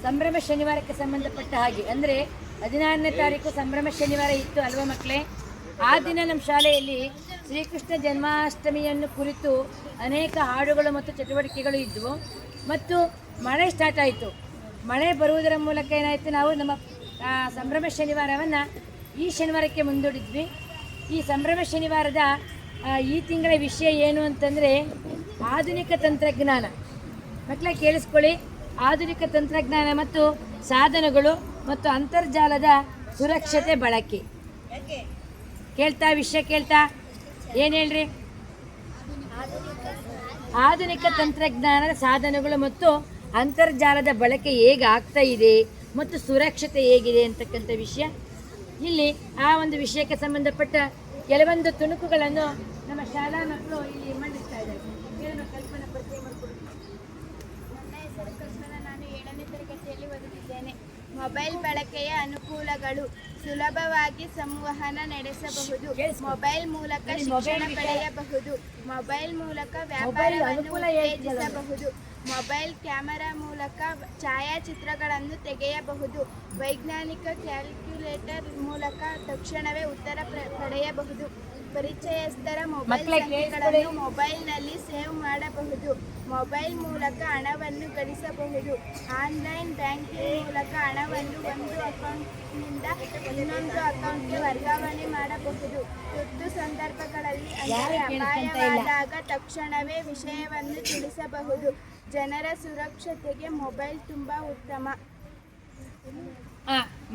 ಸಂಭ್ರಮ ಶನಿವಾರಕ್ಕೆ ಸಂಬಂಧಪಟ್ಟ ಹಾಗೆ ಅಂದರೆ 16ನೇ ತಾರೀಕು ಸಂಭ್ರಮ ಶನಿವಾರ ಇತ್ತು ಅಲ್ವಾ ಮಕ್ಕಳೇ? ಆ ದಿನ ನಮ್ಮ ಶಾಲೆಯಲ್ಲಿ ಶ್ರೀಕೃಷ್ಣ ಜನ್ಮಾಷ್ಟಮಿಯನ್ನು ಕುರಿತು ಅನೇಕ ಹಾಡುಗಳು ಮತ್ತು ಚಟುವಟಿಕೆಗಳು ಇದ್ದವು. ಮತ್ತು ಮಳೆ ಸ್ಟಾರ್ಟ್ ಆಯಿತು. ಮಳೆ ಬರುವುದರ ಮೂಲಕ ಏನಾಯಿತು, ನಾವು ನಮ್ಮ ಸಂಭ್ರಮ ಶನಿವಾರವನ್ನು ಈ ಶನಿವಾರಕ್ಕೆ ಮುಂದೂಡಿದ್ವಿ. ಈ ಸಂಭ್ರಮ ಶನಿವಾರದ ಈ ತಿಂಗಳ ವಿಷಯ ಏನು ಅಂತಂದರೆ ಆಧುನಿಕ ತಂತ್ರಜ್ಞಾನ. ಮಕ್ಕಳ ಕೇಳಿಸ್ಕೊಳ್ಳಿ, ಆಧುನಿಕ ತಂತ್ರಜ್ಞಾನ ಮತ್ತು ಸಾಧನಗಳು ಮತ್ತು ಅಂತರ್ಜಾಲದ ಸುರಕ್ಷತೆ ಬಳಕೆ. ಕೇಳ್ತಾ ವಿಷಯ ಕೇಳ್ತಾ ಏನು ಹೇಳ್ರಿ? ಆಧುನಿಕ ತಂತ್ರಜ್ಞಾನದ ಸಾಧನಗಳು ಮತ್ತು ಅಂತರ್ಜಾಲದ ಬಳಕೆ ಹೇಗೆ ಆಗ್ತಾ ಇದೆ ಮತ್ತು ಸುರಕ್ಷತೆ ಹೇಗಿದೆ ಅಂತಕ್ಕಂಥ ವಿಷಯ. ಇಲ್ಲಿ ಆ ಒಂದು ವಿಷಯಕ್ಕೆ ಸಂಬಂಧಪಟ್ಟ ಕೆಲವೊಂದು ತುಣುಕುಗಳನ್ನು ನಮ್ಮ ಶಾಲಾ ಮಕ್ಕಳು ಇಲ್ಲಿ ಮಂಡಿಸ್ತಾ ಇದ್ದಾರೆ. ಕಲ್ಪನಾ ಪರಿಚಯ ಮಾಡಿಕೊಡಿ. ನನ್ನ ಹೆಸರು ಕಲ್ಪನಾ, ನಾನು 7ನೇ ತರಗತಿಯಲ್ಲಿ ಓದುತ್ತಿದ್ದೇನೆ. ಮೊಬೈಲ್ ಬಳಕೆಯ ಅನುಕೂಲಗಳು: ಸುಲಭವಾಗಿ ಸಂವಹನ ನಡೆಸಬಹುದು, ಮೊಬೈಲ್ ಮೂಲಕ ಶಿಕ್ಷಣ ಪಡೆಯಬಹುದು, ಮೊಬೈಲ್ ಮೂಲಕ ವ್ಯಾಪಾರವನ್ನು ಉತ್ತೇಜಿಸಬಹುದು, ಮೊಬೈಲ್ ಕ್ಯಾಮೆರಾ ಮೂಲಕ ಛಾಯಾಚಿತ್ರಗಳನ್ನು ತೆಗೆಯಬಹುದು, ವೈಜ್ಞಾನಿಕ ಕ್ಯಾಲ್ಕುಲೇಟರ್ ಮೂಲಕ ತಕ್ಷಣವೇ ಉತ್ತರ ಪಡೆಯಬಹುದು, ಪರಿಚಯಸ್ಥರ ಮೊಬೈಲ್ ಸಂಖ್ಯೆಗಳನ್ನು ಮೊಬೈಲ್ನಲ್ಲಿ ಸೇವ್ ಮಾಡಬಹುದು, ಮೊಬೈಲ್ ಮೂಲಕ ಹಣವನ್ನು ಗಳಿಸಬಹುದು, ಆನ್ಲೈನ್ ಬ್ಯಾಂಕಿಂಗ್ ಮೂಲಕ ಹಣವನ್ನು ಒಂದು ಅಕೌಂಟ್ನಿಂದ ಇನ್ನೊಂದು ಅಕೌಂಟ್ಗೆ ವರ್ಗಾವಣೆ ಮಾಡಬಹುದು, ತುರ್ತು ಸಂದರ್ಭಗಳಲ್ಲಿ ಅಂದರೆ ಅಪಾಯವಾದಾಗ ತಕ್ಷಣವೇ ವಿಷಯವನ್ನು ತಿಳಿಸಬಹುದು, ಜನರ ಸುರಕ್ಷತೆಗೆ ಮೊಬೈಲ್ ತುಂಬ ಉತ್ತಮ.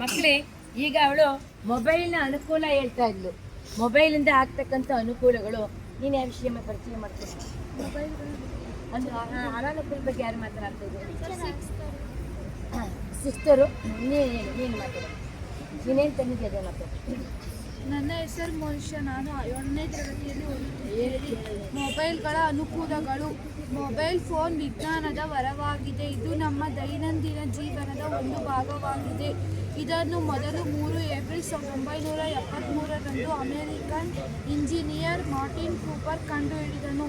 ಮಕ್ಕಳೇ, ಈಗ ಅವಳು ಮೊಬೈಲ್ನ ಅನುಕೂಲ ಹೇಳ್ತಾ ಇದ್ಲು. ಮೊಬೈಲಿಂದ ಆಗ್ತಕ್ಕಂಥ ಅನುಕೂಲಗಳು ನೀನು ಯಾವ ವಿಷಯ ಪರಿಚಯ ಮಾಡ್ತೀನಿ? ಒಂದು ಅನಾನುಕೂಲ ಬಗ್ಗೆ ಯಾರು ಮಾತನಾಡ್ತಾ ಇದ್ದಾರೆ? ಸಿಸ್ಟರು, ನೀನು ಮಾತಾಡ. ನೀನೇನು ತಂದಿದ್ದೆ ಮತ್ತೆ? ನನ್ನ ಹೆಸರು ಮನುಷ್ಯ, ನಾನು 7ನೇ ತರಗತಿಯಲ್ಲಿ ಓದುತ್ತಿದ್ದೇನೆ. ಮೊಬೈಲ್ಗಳ ಅನುಕೂಲಗಳು: ಮೊಬೈಲ್ ಫೋನ್ ವಿಜ್ಞಾನದ ವರವಾಗಿದೆ. ಇದು ನಮ್ಮ ದೈನಂದಿನ ಜೀವನದ ಒಂದು ಭಾಗವಾಗಿದೆ. ಇದನ್ನು ಮೊದಲು 3 ಏಪ್ರಿಲ್ 1973ರಂದು ಅಮೆರಿಕನ್ ಇಂಜಿನಿಯರ್ ಮಾರ್ಟಿನ್ ಕೂಪರ್ ಕಂಡುಹಿಡಿದನು.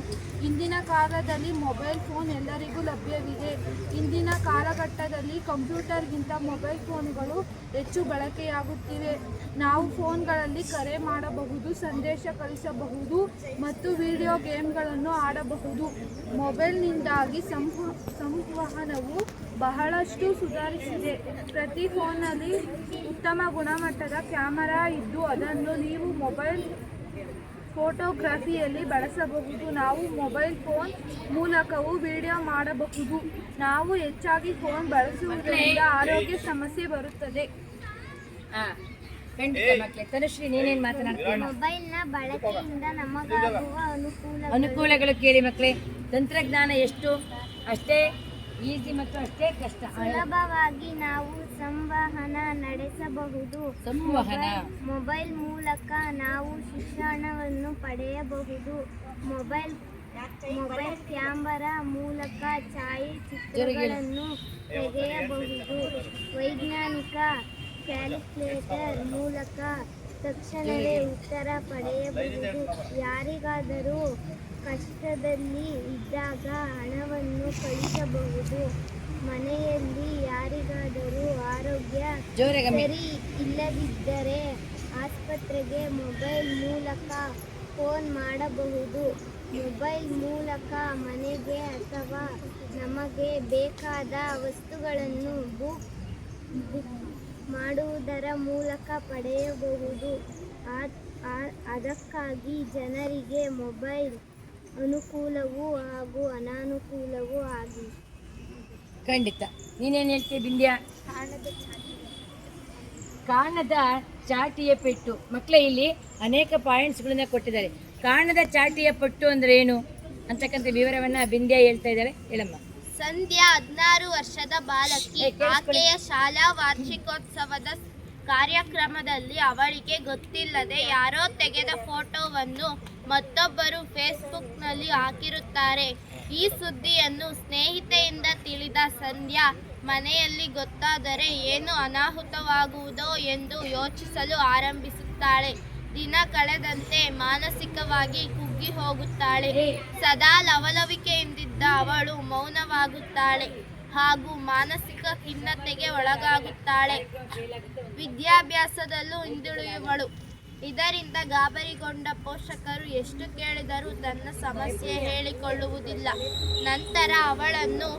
ಇಂದಿನ ಕಾಲದಲ್ಲಿ ಮೊಬೈಲ್ ಫೋನ್ ಎಲ್ಲರಿಗೂ ಲಭ್ಯವಿದೆ. ಇಂದಿನ ಕಾಲಘಟ್ಟದಲ್ಲಿ ಕಂಪ್ಯೂಟರ್ಗಿಂತ ಮೊಬೈಲ್ ಫೋನ್ಗಳು ಹೆಚ್ಚು ಬಳಕೆಯಾಗುತ್ತಿವೆ. ನಾವು ಫೋನ್ಗಳಲ್ಲಿ ಕರೆ ಮಾಡಬಹುದು, ಸಂದೇಶ ಕಳಿಸಬಹುದು ಮತ್ತು ವಿಡಿಯೋ ಗೇಮ್ಗಳನ್ನು ಆಡಬಹುದು. ಮೊಬೈಲ್ನಿಂದಾಗಿ ಸಂವಹನವು ಬಹಳಷ್ಟು ಸುಧಾರಿಸಿದೆ. ಪ್ರತಿ ಫೋನ್ನಲ್ಲಿ ಉತ್ತಮ ಗುಣಮಟ್ಟದ ಕ್ಯಾಮೆರಾ ಇದ್ದು ಅದನ್ನು ನೀವು ಮೊಬೈಲ್ ಫೋಟೋಗ್ರಫಿಯಲ್ಲಿ ಬಳಸಬಹುದು. ನಾವು ಮೊಬೈಲ್ ಫೋನ್ ಮೂಲಕವೂ ವಿಡಿಯೋ ಮಾಡಬಹುದು. ನಾವು ಹೆಚ್ಚಾಗಿ ಫೋನ್ ಬಳಸುವುದರಿಂದ ಆರೋಗ್ಯ ಸಮಸ್ಯೆ ಬರುತ್ತದೆ. ತನುಶ್ರೀ, ನೀನೇನು ಮಾತನಾಡ್ತೀಯ? ಮೊಬೈಲ್ನ ಬಳಕೆಯಿಂದ ನಮಗಾಗುವ ಅನುಕೂಲಗಳು ಕೇಳಿ ಮಕ್ಕಳೇ. ತಂತ್ರಜ್ಞಾನ ಎಷ್ಟು ಅಷ್ಟೇ ಈಸಿ ಮತ್ತು ಅಷ್ಟೇ ಕಷ್ಟ. ಸುಲಭವಾಗಿ ನಾವು ಸಂವಹನ ನಡೆಸಬಹುದು. ಮೊಬೈಲ್ ಮೂಲಕ ನಾವು ಶಿಕ್ಷಣವನ್ನು ಪಡೆಯಬಹುದು. ಮೊಬೈಲ್ ಕ್ಯಾಮೆರಾ ಮೂಲಕ ಛಾಯಾಚಿತ್ರಗಳನ್ನು ತೆಗೆಯಬಹುದು. ವೈಜ್ಞಾನಿಕ ಕ್ಯಾಲ್ಕುಲೇಟರ್ ಮೂಲಕ ತಕ್ಷಣವೇ ಉತ್ತರ ಪಡೆಯಬಹುದು. ಯಾರಿಗಾದರೂ ಕಷ್ಟದಲ್ಲಿ ಇದ್ದಾಗ ಹಣವನ್ನು ಕಳಿಸಬಹುದು. ಮನೆಯಲ್ಲಿ ಯಾರಿಗಾದರೂ ಆರೋಗ್ಯ ಸರಿ ಇಲ್ಲದಿದ್ದರೆ ಆಸ್ಪತ್ರೆಗೆ ಮೊಬೈಲ್ ಮೂಲಕ ಫೋನ್ ಮಾಡಬಹುದು. ಮೊಬೈಲ್ ಮೂಲಕ ಮನೆಗೆ ಅಥವಾ ನಮಗೆ ಬೇಕಾದ ವಸ್ತುಗಳನ್ನು ಬುಕ್ ಮಾಡುವುದರ ಮೂಲಕ ಪಡೆಯಬಹುದು. ಅದಕ್ಕಾಗಿ ಜನರಿಗೆ ಮೊಬೈಲ್ ಅನುಕೂಲವೂ ಹಾಗೂ ಅನಾನುಕೂಲವೂ ಆಗಿದೆ. ಖಂಡಿತ. ನೀನೇನು ಹೇಳ್ತೀಯ ಬಿಂದ್ಯಾ? ಕಾಣದ ಚಾಟಿಯ ಪೆಟ್ಟು. ಮಕ್ಕಳೇ, ಇಲ್ಲಿ ಅನೇಕ ಪಾಯಿಂಟ್ಸ್ಗಳನ್ನ ಕೊಟ್ಟಿದ್ದಾರೆ. ಕಾಣದ ಚಾಟಿಯ ಪೆಟ್ಟು ಅಂದ್ರೆ ಏನು ಅಂತಕ್ಕಂಥ ವಿವರವನ್ನ ಬಿಂದ್ಯಾ ಹೇಳ್ತಾ ಇದ್ದಾರೆ. ಹೇಳಮ್ಮ. ಸಂಧ್ಯಾ 16 ವರ್ಷದ ಬಾಲಕಿ. ಆಕೆಯ ಶಾಲಾ ವಾರ್ಷಿಕೋತ್ಸವದ ಕಾರ್ಯಕ್ರಮದಲ್ಲಿ ಅವಳಿಗೆ ಗೊತ್ತಿಲ್ಲದೆ ಯಾರೋ ತೆಗೆದ ಫೋಟೋವನ್ನು ಮತ್ತೊಬ್ಬರು ಫೇಸ್ಬುಕ್ನಲ್ಲಿ ಹಾಕಿರುತ್ತಾರೆ. ಈ ಸುದ್ದಿಯನ್ನು ಸ್ನೇಹಿತೆಯಿಂದ ತಿಳಿದ ಸಂಧ್ಯಾ ಮನೆಯಲ್ಲಿ ಗೊತ್ತಾದರೆ ಏನು ಅನಾಹುತವಾಗುವುದೋ ಎಂದು ಯೋಚಿಸಲು ಆರಂಭಿಸುತ್ತಾಳೆ. ದಿನ ಕಳೆದಂತೆ ಮಾನಸಿಕವಾಗಿ ಕುಗ್ಗಿ ಹೋಗುತ್ತಾಳೆ. ಸದಾ ಲವಲವಿಕೆಯಿಂದಿದ್ದ ಅವಳು ಮೌನವಾಗುತ್ತಾಳೆ. ಹಾಗೂ ಮಾನಸಿಕ ಖಿನ್ನತೆಗೆ ಒಳಗಾಗುತ್ತಾಳೆ. ವಿದ್ಯಾಭ್ಯಾಸದಲ್ಲೂ ಹಿಂದುಳಿಯುವಳು. ಇದರಿಂದ ಗಾಬರಿಗೊಂಡ ಪೋಷಕರು ಎಷ್ಟು ಕೇಳಿದರೂ ತನ್ನ ಸಮಸ್ಯೆ ಹೇಳಿಕೊಳ್ಳುವುದಿಲ್ಲ. ನಂತರ ಅವಳನ್ನು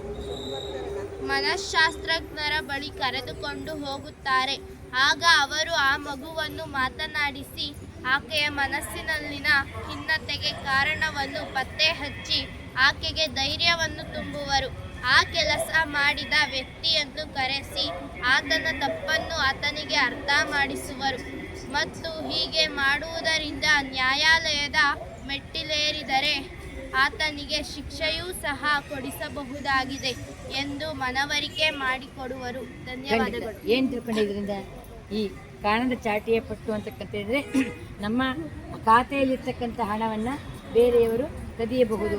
ಮನಃಶಾಸ್ತ್ರಜ್ಞರ ಬಳಿ ಕರೆದುಕೊಂಡು ಹೋಗುತ್ತಾರೆ. ಆಗ ಅವರು ಆ ಮಗುವನ್ನು ಮಾತನಾಡಿಸಿ ಆಕೆಯ ಮನಸ್ಸಿನಲ್ಲಿನ ಖಿನ್ನತೆಗೆ ಕಾರಣವನ್ನು ಪತ್ತೆ ಹಚ್ಚಿ ಆಕೆಗೆ ಧೈರ್ಯವನ್ನು ತುಂಬುವರು. ಆ ಕೆಲಸ ಮಾಡಿದ ವ್ಯಕ್ತಿಯನ್ನು ಕರೆಸಿ ಆತನ ತಪ್ಪನ್ನು ಆತನಿಗೆ ಅರ್ಥ ಮಾಡಿಸುವರು. ಮತ್ತು ಹೀಗೆ ಮಾಡುವುದರಿಂದ ನ್ಯಾಯಾಲಯದ ಮೆಟ್ಟಿಲೇರಿದರೆ ಆತನಿಗೆ ಶಿಕ್ಷೆಯೂ ಸಹ ಕೊಡಿಸಬಹುದಾಗಿದೆ ಎಂದು ಮನವರಿಕೆ ಮಾಡಿಕೊಡುವರು. ಧನ್ಯವಾದಗಳು. ಏನು ತಿಳ್ಕೊಂಡಿದ್ರಿಂದ ಈ ಕಾಣದ ಚಾಟಿಯ ಪಟ್ಟು ಅಂತಕ್ಕಂಥದ್ರೆ ನಮ್ಮ ಖಾತೆಯಲ್ಲಿರ್ತಕ್ಕಂಥ ಹಣವನ್ನು ಬೇರೆಯವರು ಕದಿಯಬಹುದು.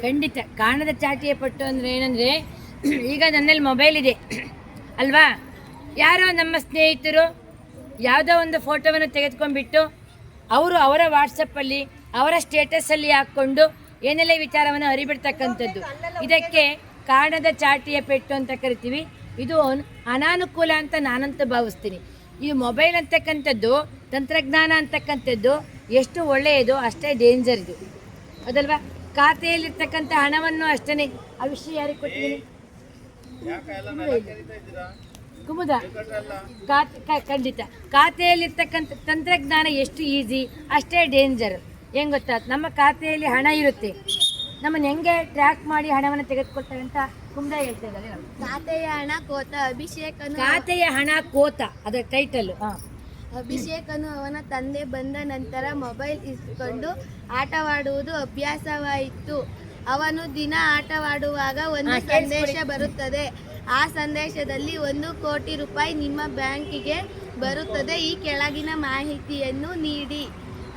ಖಂಡಿತ ಕಾಣದ ಚಾಟಿಯ ಪಟ್ಟು ಅಂದರೆ ಏನಂದರೆ, ಈಗ ನನ್ನಲ್ಲಿ ಮೊಬೈಲ್ ಇದೆ ಅಲ್ವಾ, ಯಾರೋ ನಮ್ಮ ಸ್ನೇಹಿತರು ಯಾವುದೋ ಒಂದು ಫೋಟೋವನ್ನು ತೆಗೆದುಕೊಂಡ್ಬಿಟ್ಟು ಅವರು ಅವರ ವಾಟ್ಸಪ್ಪಲ್ಲಿ ಅವರ ಸ್ಟೇಟಸಲ್ಲಿ ಹಾಕ್ಕೊಂಡು ಏನೆಲ್ಲ ವಿಚಾರವನ್ನು ಹರಿಬಿಡ್ತಕ್ಕಂಥದ್ದು, ಇದಕ್ಕೆ ಕಾಣದ ಚಾಟಿಯ ಪೆಟ್ಟು ಅಂತ ಕರಿತೀವಿ. ಇದು ಅನಾನುಕೂಲ ಅಂತ ನಾನಂತೂ ಭಾವಿಸ್ತೀನಿ. ಈ ಮೊಬೈಲ್ ಅಂತಕ್ಕಂಥದ್ದು, ತಂತ್ರಜ್ಞಾನ ಅಂತಕ್ಕಂಥದ್ದು ಎಷ್ಟು ಒಳ್ಳೆಯದು ಅಷ್ಟೇ ಡೇಂಜರ್ ಇದು, ಅದಲ್ವಾ? ಖಾತೆಯಲ್ಲಿರ್ತಕ್ಕಂಥ ಹಣವನ್ನು ಅಷ್ಟೇ. ಆ ವಿಷಯ ಯಾರಿಗೆ ಕೊಟ್ಟಿದ್ದೀನಿ? ಕುಮುದ ಖಂಡಿತ. ಖಾತೆಯಲ್ಲಿರ್ತಕ್ಕಂಥ ತಂತ್ರಜ್ಞಾನ ಎಷ್ಟು ಈಸಿ ಅಷ್ಟೇ ಡೇಂಜರ್. ಹೆಂಗೆ ಗೊತ್ತಾ, ನಮ್ಮ ಖಾತೆಯಲ್ಲಿ ಹಣ ಇರುತ್ತೆ, ನಮ್ಮನ್ನು ಹೆಂಗೆ ಟ್ರ್ಯಾಕ್ ಮಾಡಿ ಹಣವನ್ನು ತೆಗೆದುಕೊಳ್ತಾರೆ ಅಂತ ಕುಮುದ ಹೇಳ್ತಾ ಇದ್ದಾರೆ. ಖಾತೆಯ ಹಣ ಕೋತ. ಖಾತೆಯ ಹಣ ಕೋತ, ಅದರ ಟೈಟಲ್. ಅಭಿಷೇಕನು ಅವನ ತಂದೆ ಬಂದ ನಂತರ ಮೊಬೈಲ್ ಇಸ್ಕೊಂಡು ಆಟವಾಡುವುದು ಅಭ್ಯಾಸವಾಯಿತು. ಅವನು ದಿನ ಆಟವಾಡುವಾಗ ಒಂದು ಸಂದೇಶ ಬರುತ್ತದೆ. ಆ ಸಂದೇಶದಲ್ಲಿ 1 ಕೋಟಿ ರೂಪಾಯಿ ನಿಮ್ಮ ಬ್ಯಾಂಕಿಗೆ ಬರುತ್ತದೆ. ಈ ಕೆಳಗಿನ ಮಾಹಿತಿಯನ್ನು ನೀಡಿ.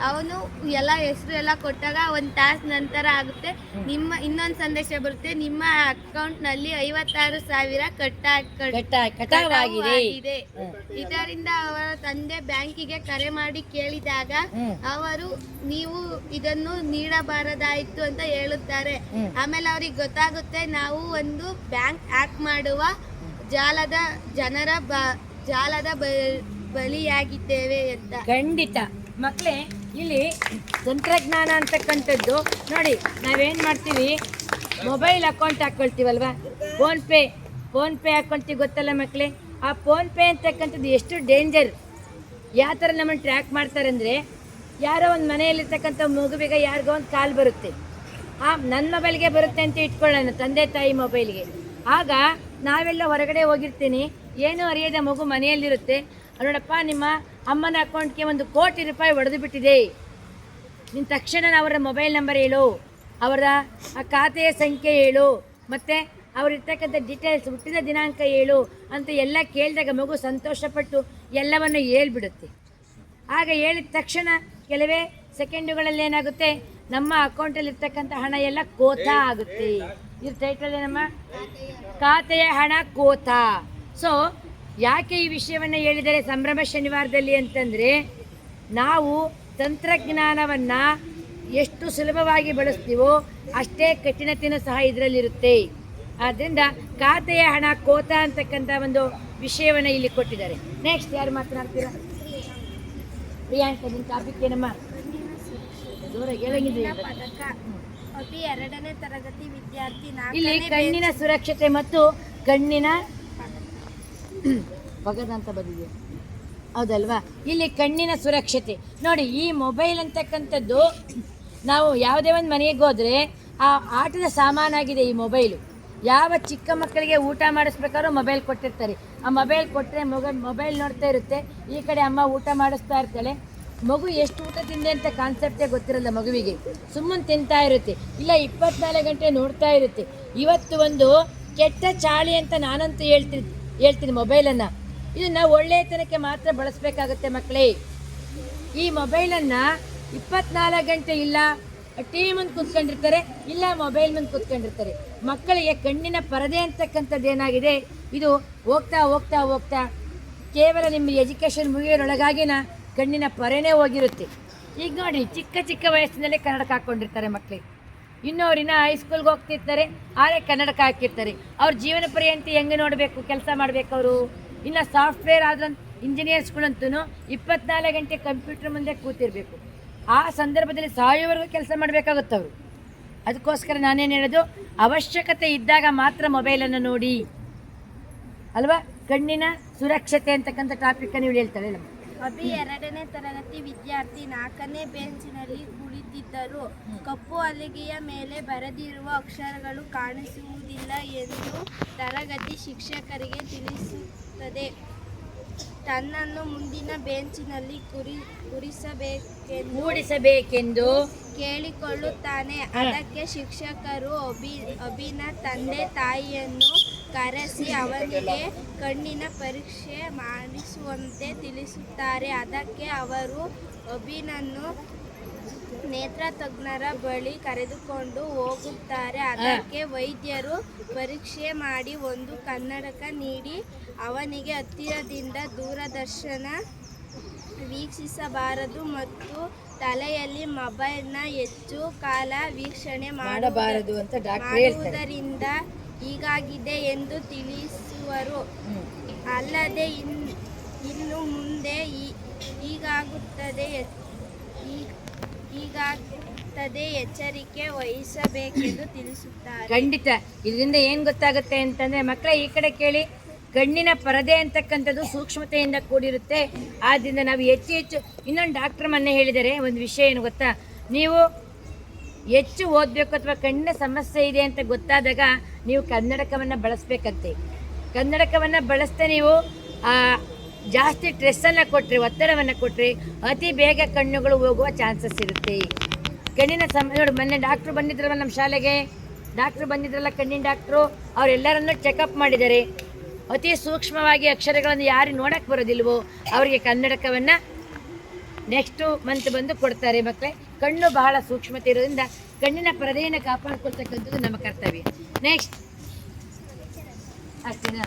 ಅವನು ಎಲ್ಲ ಹೆಸರು ಎಲ್ಲ ಕೊಟ್ಟಾಗ 1 ತಾಸು ನಂತರ ಆಗುತ್ತೆ, ನಿಮ್ಮ ಇನ್ನೊಂದು ಸಂದೇಶ ಬರುತ್ತೆ, ನಿಮ್ಮ ಅಕೌಂಟ್ನಲ್ಲಿ 56,000 ಕಟ್ಟಾಗಿದೆ. ಇದರಿಂದ ಅವರ ತಂದೆ ಬ್ಯಾಂಕಿಗೆ ಕರೆ ಮಾಡಿ ಕೇಳಿದಾಗ ಅವರು ನೀವು ಇದನ್ನು ನೀಡಬಾರದಾಯಿತು ಅಂತ ಹೇಳುತ್ತಾರೆ. ಆಮೇಲೆ ಅವ್ರಿಗೆ ಗೊತ್ತಾಗುತ್ತೆ ನಾವು ಒಂದು ಬ್ಯಾಂಕ್ ಹ್ಯಾಕ್ ಮಾಡುವ ಜಾಲದ ಬಲಿಯಾಗಿದ್ದೇವೆ ಅಂತ. ಖಂಡಿತ ಮಕ್ಕಳೇ, ಇಲ್ಲಿ ತಂತ್ರಜ್ಞಾನ ಅಂತಕ್ಕಂಥದ್ದು ನೋಡಿ, ನಾವೇನು ಮಾಡ್ತೀವಿ, ಮೊಬೈಲ್ ಅಕೌಂಟ್ ಹಾಕ್ಕೊಳ್ತೀವಲ್ವ, ಫೋನ್ಪೇ ಹಾಕ್ಕೊಳ್ತೀವಿ, ಗೊತ್ತಲ್ಲ ಮಕ್ಕಳೇ? ಆ ಫೋನ್ಪೇ ಅಂತಕ್ಕಂಥದ್ದು ಎಷ್ಟು ಡೇಂಜರ್, ಯಾವ ಥರ ನಮ್ಮನ್ನು ಟ್ರ್ಯಾಕ್ ಮಾಡ್ತಾರೆ ಅಂದರೆ, ಯಾರೋ ಒಂದು ಮನೆಯಲ್ಲಿರ್ತಕ್ಕಂಥ ಮಗುವಿಗೆ ಯಾರಿಗೋ ಒಂದು ಕಾಲ್ ಬರುತ್ತೆ, ನನ್ನ ಮೊಬೈಲ್ಗೆ ಬರುತ್ತೆ ಅಂತ ಇಟ್ಕೊಳ್ಳೋಣ, ತಂದೆ ತಾಯಿ ಮೊಬೈಲ್ಗೆ. ಆಗ ನಾವೆಲ್ಲ ಹೊರಗಡೆ ಹೋಗಿರ್ತೀನಿ, ಏನೂ ಅರಿಯದ ಮಗು ಮನೆಯಲ್ಲಿರುತ್ತೆ, ನೋಡಪ್ಪ ನಿಮ್ಮ ಅಮ್ಮನ ಅಕೌಂಟ್ಗೆ 1 ಕೋಟಿ ರೂಪಾಯಿ ಹೊಡೆದು ಬಿಟ್ಟಿದೆ, ನಿನ್ನ ತಕ್ಷಣ ಅವರ ಮೊಬೈಲ್ ನಂಬರ್ ಹೇಳು, ಅವರ ಆ ಖಾತೆಯ ಸಂಖ್ಯೆ ಹೇಳು, ಮತ್ತು ಅವರಿರ್ತಕ್ಕಂಥ ಡೀಟೇಲ್ಸ್, ಹುಟ್ಟಿದ ದಿನಾಂಕ ಹೇಳು ಅಂತ ಎಲ್ಲ ಕೇಳಿದಾಗ ಮಗು ಸಂತೋಷಪಟ್ಟು ಎಲ್ಲವನ್ನು ಹೇಳ್ಬಿಡುತ್ತೆ. ಆಗ ಹೇಳಿದ ತಕ್ಷಣ ಕೆಲವೇ ಸೆಕೆಂಡುಗಳಲ್ಲಿ ಏನಾಗುತ್ತೆ, ನಮ್ಮ ಅಕೌಂಟಲ್ಲಿರ್ತಕ್ಕಂಥ ಹಣ ಎಲ್ಲ ಕೋತ ಆಗುತ್ತೆ. ಇದು ಟೈಟಲ್ ಏನಮ್ಮ? ಖಾತೆಯ ಹಣ ಕೋತ. ಸೊ ಯಾಕೆ ಈ ವಿಷಯವನ್ನು ಹೇಳಿದರೆ ಸಂಭ್ರಮ ಶನಿವಾರದಲ್ಲಿ ಅಂತಂದರೆ, ನಾವು ತಂತ್ರಜ್ಞಾನವನ್ನು ಎಷ್ಟು ಸುಲಭವಾಗಿ ಬಳಸ್ತೀವೋ ಅಷ್ಟೇ ಕಠಿಣತೆಯೂ ಸಹ ಇದರಲ್ಲಿರುತ್ತೆ. ಆದ್ದರಿಂದ ಖಾತೆಯ ಹಣ ಕೋತ ಅಂತಕ್ಕಂಥ ಒಂದು ವಿಷಯವನ್ನು ಇಲ್ಲಿ ಕೊಟ್ಟಿದ್ದಾರೆ. ನೆಕ್ಸ್ಟ್ ಯಾರು ಮಾತನಾಡ್ತೀರಾ? ಪ್ರಿಯಾಂಕ, ನಿನ್ನ ಟಾಪಿಕ್ ಏನಮ್ಮ? ಅಭಿ 2ನೇ ತರಗತಿ ವಿದ್ಯಾರ್ಥಿ. ಇಲ್ಲಿ ಕಣ್ಣಿನ ಸುರಕ್ಷತೆ ಮತ್ತು ಕಣ್ಣಿನ ಅಂತ ಬಂದಿದೆ, ಹೌದಲ್ವಾ? ಇಲ್ಲಿ ಕಣ್ಣಿನ ಸುರಕ್ಷತೆ ನೋಡಿ, ಈ ಮೊಬೈಲ್ ಅಂತಕ್ಕಂಥದ್ದು ನಾವು ಯಾವುದೇ ಒಂದು ಮನೆಗೆ ಹೋದರೆ ಆ ಆಟದ ಸಾಮಾನಾಗಿದೆ ಈ ಮೊಬೈಲು. ಯಾವ ಚಿಕ್ಕ ಮಕ್ಕಳಿಗೆ ಊಟ ಮಾಡಿಸ್ಬೇಕಾದ್ರೂ ಮೊಬೈಲ್ ಕೊಟ್ಟಿರ್ತಾರೆ. ಆ ಮೊಬೈಲ್ ಕೊಟ್ಟರೆ ಮೊಬೈಲ್ ನೋಡ್ತಾ ಇರುತ್ತೆ, ಈ ಕಡೆ ಅಮ್ಮ ಊಟ ಮಾಡಿಸ್ತಾ ಇರ್ತಾಳೆ. ಮಗು ಎಷ್ಟು ಊಟ ತಿಂದೆ ಅಂತ ಕಾನ್ಸೆಪ್ಟೇ ಗೊತ್ತಿರಲ್ಲ ಮಗುವಿಗೆ, ಸುಮ್ಮನೆ ತಿಂತಾ ಇರುತ್ತೆ, ಇಲ್ಲ 24 ಗಂಟೆ ನೋಡ್ತಾ ಇರುತ್ತೆ. ಇವತ್ತು ಒಂದು ಕೆಟ್ಟ ಚಾಳಿ ಅಂತ ನಾನಂತೂ ಹೇಳ್ತೀನಿ ಮೊಬೈಲನ್ನು. ಇದನ್ನು ಒಳ್ಳೆಯತನಕ್ಕೆ ಮಾತ್ರ ಬಳಸಬೇಕಾಗುತ್ತೆ ಮಕ್ಕಳೇ. ಈ ಮೊಬೈಲನ್ನು 24 ಗಂಟೆ ಇಲ್ಲ ಟಿ ವಿ ಮುಂದೆ ಕೂತ್ಕೊಂಡಿರ್ತಾರೆ, ಇಲ್ಲ ಮೊಬೈಲ್ ಮುಂದೆ ಕೂತ್ಕೊಂಡಿರ್ತಾರೆ. ಮಕ್ಕಳಿಗೆ ಕಣ್ಣಿನ ಪರದೆ ಅಂತಕ್ಕಂಥದ್ದು ಏನಾಗಿದೆ, ಇದು ಹೋಗ್ತಾ ಹೋಗ್ತಾ ಹೋಗ್ತಾ ಕೇವಲ ನಿಮ್ಮ ಎಜುಕೇಷನ್ ಮುಗಿಯೋರೊಳಗಾಗಿನ ಕಣ್ಣಿನ ಪೊರೆನೇ ಹೋಗಿರುತ್ತೆ. ಈಗ ನೋಡಿ, ಚಿಕ್ಕ ಚಿಕ್ಕ ವಯಸ್ಸಿನಲ್ಲೇ ಕನ್ನಡಕ ಹಾಕ್ಕೊಂಡಿರ್ತಾರೆ ಮಕ್ಕಳಿಗೆ. ಇನ್ನು ಅವ್ರಿನ್ನ ಹೈಸ್ಕೂಲ್ಗೆ ಹೋಗ್ತಿರ್ತಾರೆ, ಆದರೆ ಕನ್ನಡಕ ಹಾಕಿರ್ತಾರೆ. ಅವ್ರ ಜೀವನ ಪರ್ಯಂತ ಹೆಂಗೆ ನೋಡಬೇಕು, ಕೆಲಸ ಮಾಡಬೇಕು ಅವರು. ಇನ್ನು ಸಾಫ್ಟ್ವೇರ್ ಆದ್ರ ಇಂಜಿನಿಯರ್ಸ್ಗಳಂತೂ 24 ಗಂಟೆ ಕಂಪ್ಯೂಟರ್ ಮುಂದೆ ಕೂತಿರ್ಬೇಕು. ಆ ಸಂದರ್ಭದಲ್ಲಿ ಸಾಯೋವರೆಗೂ ಕೆಲಸ ಮಾಡಬೇಕಾಗುತ್ತೆ ಅವರು. ಅದಕ್ಕೋಸ್ಕರ ನಾನೇನು ಹೇಳೋದು, ಅವಶ್ಯಕತೆ ಇದ್ದಾಗ ಮಾತ್ರ ಮೊಬೈಲನ್ನು ನೋಡಿ ಅಲ್ವಾ. ಕಣ್ಣಿನ ಸುರಕ್ಷತೆ ಅಂತಕ್ಕಂಥ ಟಾಪಿಕ್ ನೀವು ಹೇಳ್ತಾಳೆ ನಮ್ಮ ಅಭಿ 2ನೇ ತರಗತಿ ವಿದ್ಯಾರ್ಥಿ 4ನೇ ಬೆಂಚಿನಲ್ಲಿ ಕುಳಿತಿದ್ದರು. ಕಪ್ಪು ಹಲಗೆಯ ಮೇಲೆ ಬರೆದಿರುವ ಅಕ್ಷರಗಳು ಕಾಣಿಸುವುದಿಲ್ಲ ಎಂದು ತರಗತಿ ಶಿಕ್ಷಕರಿಗೆ ತಿಳಿಸುತ್ತದೆ. ತನ್ನನ್ನು ಮುಂದಿನ ಬೆಂಚಿನಲ್ಲಿ ಕೂರಿಸಬೇಕೆಂದು ಕೇಳಿಕೊಳ್ಳುತ್ತಾನೆ. ಅದಕ್ಕೆ ಶಿಕ್ಷಕರು ಅಭಿನ ತಂದೆ ತಾಯಿಯನ್ನು ಕರೆಸಿ ಅವನಿಗೆ ಕಣ್ಣಿನ ಪರೀಕ್ಷೆ ಮಾಡಿಸುವಂತೆ ತಿಳಿಸುತ್ತಾರೆ. ಅದಕ್ಕೆ ಅವರು ಅಭಿನನ್ನು ನೇತ್ರ ತಜ್ಞರ ಬಳಿ ಕರೆದುಕೊಂಡು ಹೋಗುತ್ತಾರೆ. ಅದಕ್ಕೆ ವೈದ್ಯರು ಪರೀಕ್ಷೆ ಮಾಡಿ ಒಂದು ಕನ್ನಡಕ ನೀಡಿ ಅವನಿಗೆ ಹತ್ತಿರದಿಂದ ದೂರದರ್ಶನ ವೀಕ್ಷಿಸಬಾರದು ಮತ್ತು ತಲೆಯಲ್ಲಿ ಮೊಬೈಲ್ನ ಹೆಚ್ಚು ಕಾಲ ವೀಕ್ಷಣೆ ಮಾಡಬಾರದು ಅಂತ ಡಾಕ್ಟರ್ ಹೇಳ್ತಾರೆ. ಮಾಡುವುದರಿಂದ ಹೀಗಾಗಿದೆ ಎಂದು ತಿಳಿಸುವರು. ಅಲ್ಲದೆ ಇನ್ನು ಮುಂದೆ ಹೀಗಾಗುತ್ತದೆ ಎಚ್ಚರಿಕೆ ವಹಿಸಬೇಕೆಂದು ತಿಳಿಸುತ್ತಾರೆ. ಖಂಡಿತ. ಇದರಿಂದ ಏನು ಗೊತ್ತಾಗುತ್ತೆ ಅಂತಂದರೆ, ಮಕ್ಕಳ ಈ ಕಡೆ ಕೇಳಿ, ಕಣ್ಣಿನ ಪರದೆ ಅಂತಕ್ಕಂಥದ್ದು ಸೂಕ್ಷ್ಮತೆಯಿಂದ ಕೂಡಿರುತ್ತೆ. ಆದ್ದರಿಂದ ನಾವು ಹೆಚ್ಚು ಇನ್ನೊಂದು ಡಾಕ್ಟರ್ ಮೊನ್ನೆ ಹೇಳಿದರೆ ಒಂದು ವಿಷಯ ಏನು ಗೊತ್ತಾ, ನೀವು ಹೆಚ್ಚು ಓದಬೇಕು ಅಥವಾ ಕಣ್ಣಿನ ಸಮಸ್ಯೆ ಇದೆ ಅಂತ ಗೊತ್ತಾದಾಗ ನೀವು ಕನ್ನಡಕವನ್ನು ಬಳಸಬೇಕಂತೆ. ಕನ್ನಡಕವನ್ನು ಬಳಸ್ತಾ ನೀವು ಜಾಸ್ತಿ ಸ್ಟ್ರೆಸ್ಸನ್ನು ಕೊಟ್ಟರೆ, ಒತ್ತಡವನ್ನು ಕೊಟ್ಟರೆ ಅತಿ ಬೇಗ ಕಣ್ಣುಗಳು ಹೋಗುವ ಚಾನ್ಸಸ್ ಇರುತ್ತೆ. ಕಣ್ಣಿನ ನೋಡಿ, ಮೊನ್ನೆ ಡಾಕ್ಟ್ರು ಬಂದಿದ್ರಲ್ಲ ನಮ್ಮ ಶಾಲೆಗೆ, ಡಾಕ್ಟ್ರು ಬಂದಿದ್ರಲ್ಲ ಕಣ್ಣಿನ ಡಾಕ್ಟ್ರು, ಅವರೆಲ್ಲರನ್ನೂ ಚೆಕಪ್ ಮಾಡಿದ್ದಾರೆ. ಅತಿ ಸೂಕ್ಷ್ಮವಾಗಿ ಅಕ್ಷರಗಳನ್ನು ಯಾರು ನೋಡಕ್ಕೆ ಬರೋದಿಲ್ವೋ ಅವರಿಗೆ ಕನ್ನಡಕವನ್ನು ನೆಕ್ಸ್ಟು ಮಂತ್ ಬಂದು ಕೊಡ್ತಾರೆ. ಮಕ್ಕಳೇ, ಕಣ್ಣು ಬಹಳ ಸೂಕ್ಷ್ಮತೆ ಇರೋದ್ರಿಂದ ಕಣ್ಣಿನ ಪರದೆಯನ್ನು ಕಾಪಾಡಿಕೊಳ್ತಕ್ಕಂಥದ್ದು ನಮ್ಮ ಕರ್ತವ್ಯ. ನೆಕ್ಸ್ಟ್ ಅಷ್ಟೇನಾ?